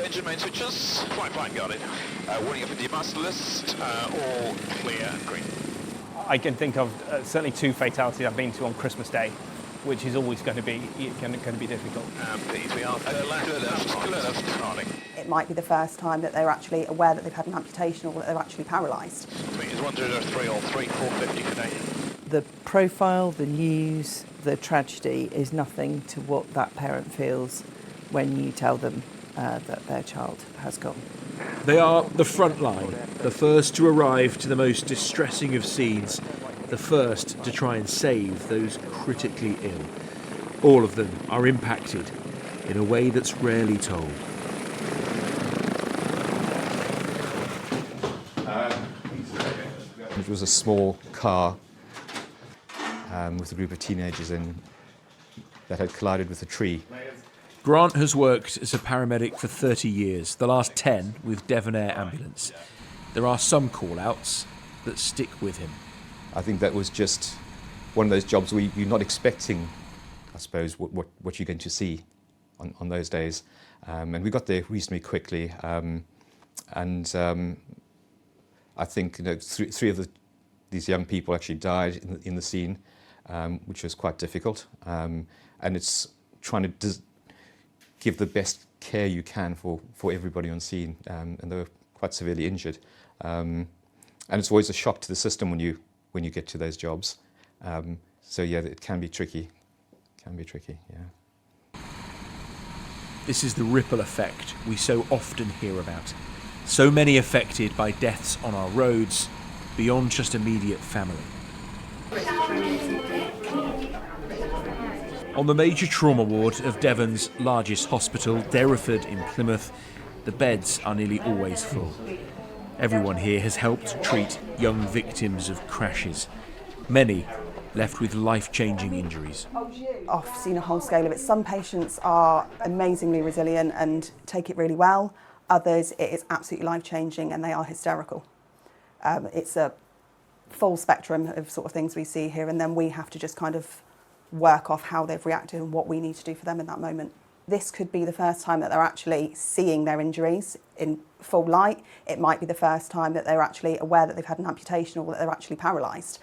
engine main switches. Fine, got it. Warning up at the master list. All clear, green. I can think of certainly 2 fatalities I've been to on Christmas Day, which is always going to be difficult. Please, we are clear left, running. It might be the first time that they're actually aware that they've had an amputation or that they're actually paralysed. Is 103 or 3450 today. The profile, the news, the tragedy is nothing to what that parent feels when you tell them that their child has gone. They are the front line, the first to arrive to the most distressing of scenes, the first to try and save those critically ill. All of them are impacted in a way that's rarely told. It was a small car with a group of teenagers in that had collided with a tree. Grant has worked as a paramedic for 30 years, the last 10 with Devon Air Ambulance. There are some call-outs that stick with him. I think that was just one of those jobs where you're not expecting, I suppose, what you're going to see on those days. And we got there reasonably quickly. I think three of these young people actually died in the scene, which was quite difficult. And it's trying to give the best care you can for everybody on scene, and they were quite severely injured. And it's always a shock to the system when you get to those jobs. So yeah, it can be tricky. Yeah. This is the ripple effect we so often hear about. So many affected by deaths on our roads, beyond just immediate family. On the major trauma ward of Devon's largest hospital, Derriford in Plymouth, the beds are nearly always full. Everyone here has helped treat young victims of crashes, many left with life-changing injuries. I've seen a whole scale of it. Some patients are amazingly resilient and take it really well. Others, it is absolutely life-changing and they are hysterical. It's a full spectrum of sort of things we see here, and then we have to just kind of work off how they've reacted and what we need to do for them in that moment. This could be the first time that they're actually seeing their injuries in full light. It might be the first time that they're actually aware that they've had an amputation or that they're actually paralysed.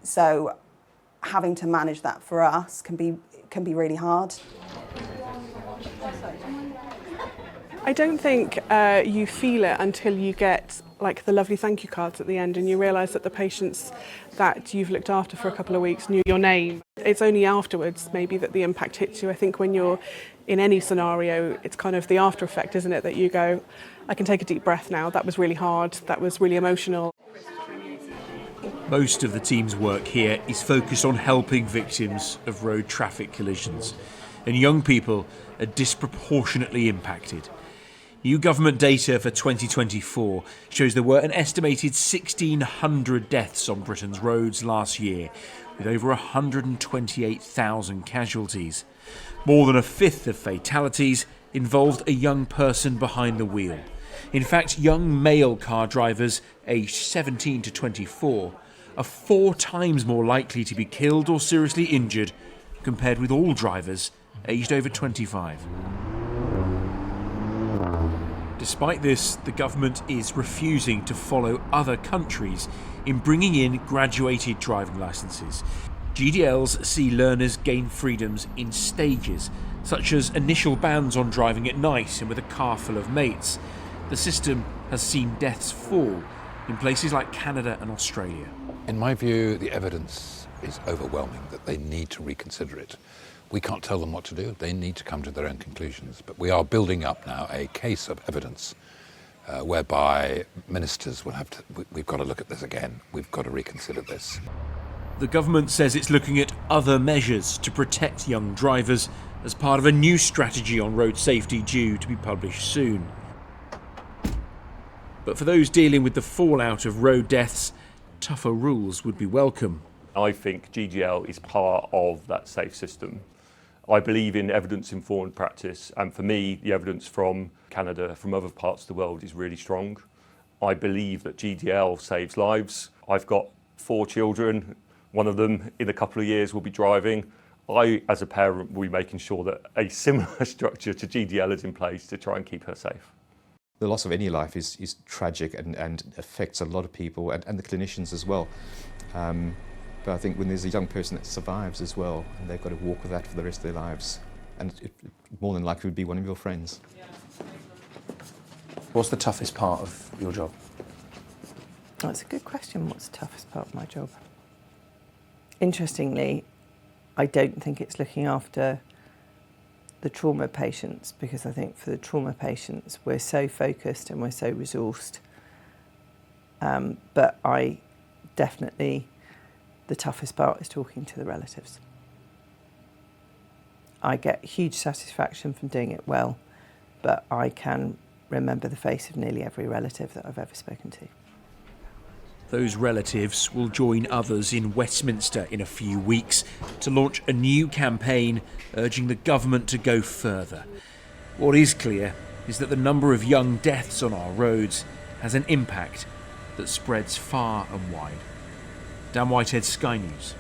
So having to manage that for us can be really hard. I don't think you feel it until you get like the lovely thank you cards at the end and you realise that the patients that you've looked after for a couple of weeks knew your name. It's only afterwards maybe that the impact hits you. I think when you're in any scenario, it's kind of the after effect, isn't it, that you go, I can take a deep breath now, that was really hard, that was really emotional. Most of the team's work here is focused on helping victims of road traffic collisions, and young people are disproportionately impacted. New government data for 2024 shows there were an estimated 1,600 deaths on Britain's roads last year, with over 128,000 casualties. More than a fifth of fatalities involved a young person behind the wheel. In fact, young male car drivers aged 17 to 24 are 4 times more likely to be killed or seriously injured compared with all drivers aged over 25. Despite this, the government is refusing to follow other countries in bringing in graduated driving licences. GDLs see learners gain freedoms in stages, such as initial bans on driving at night and with a car full of mates. The system has seen deaths fall in places like Canada and Australia. In my view, the evidence is overwhelming that they need to reconsider it. We can't tell them what to do. They need to come to their own conclusions. But we are building up now a case of evidence whereby ministers will have to, we've got to look at this again. We've got to reconsider this. The government says it's looking at other measures to protect young drivers as part of a new strategy on road safety due to be published soon. But for those dealing with the fallout of road deaths, tougher rules would be welcome. I think GDL is part of that safe system. I believe in evidence-informed practice, and for me, the evidence from Canada, from other parts of the world, is really strong. I believe that GDL saves lives. I've got 4 children. One of them, in a couple of years, will be driving. I, as a parent, will be making sure that a similar structure to GDL is in place to try and keep her safe. The loss of any life is tragic and affects a lot of people and the clinicians as well. But I think when there's a young person that survives as well, and they've got to walk with that for the rest of their lives, and it more than likely would be one of your friends. What's the toughest part of your job? That's a good question. What's the toughest part of my job? Interestingly, I don't think it's looking after the trauma patients, because I think for the trauma patients we're so focused and we're so resourced. But the toughest part is talking to the relatives. I get huge satisfaction from doing it well, but I can remember the face of nearly every relative that I've ever spoken to. Those relatives will join others in Westminster in a few weeks to launch a new campaign urging the government to go further. What is clear is that the number of young deaths on our roads has an impact that spreads far and wide. Dan Whitehead, Sky News.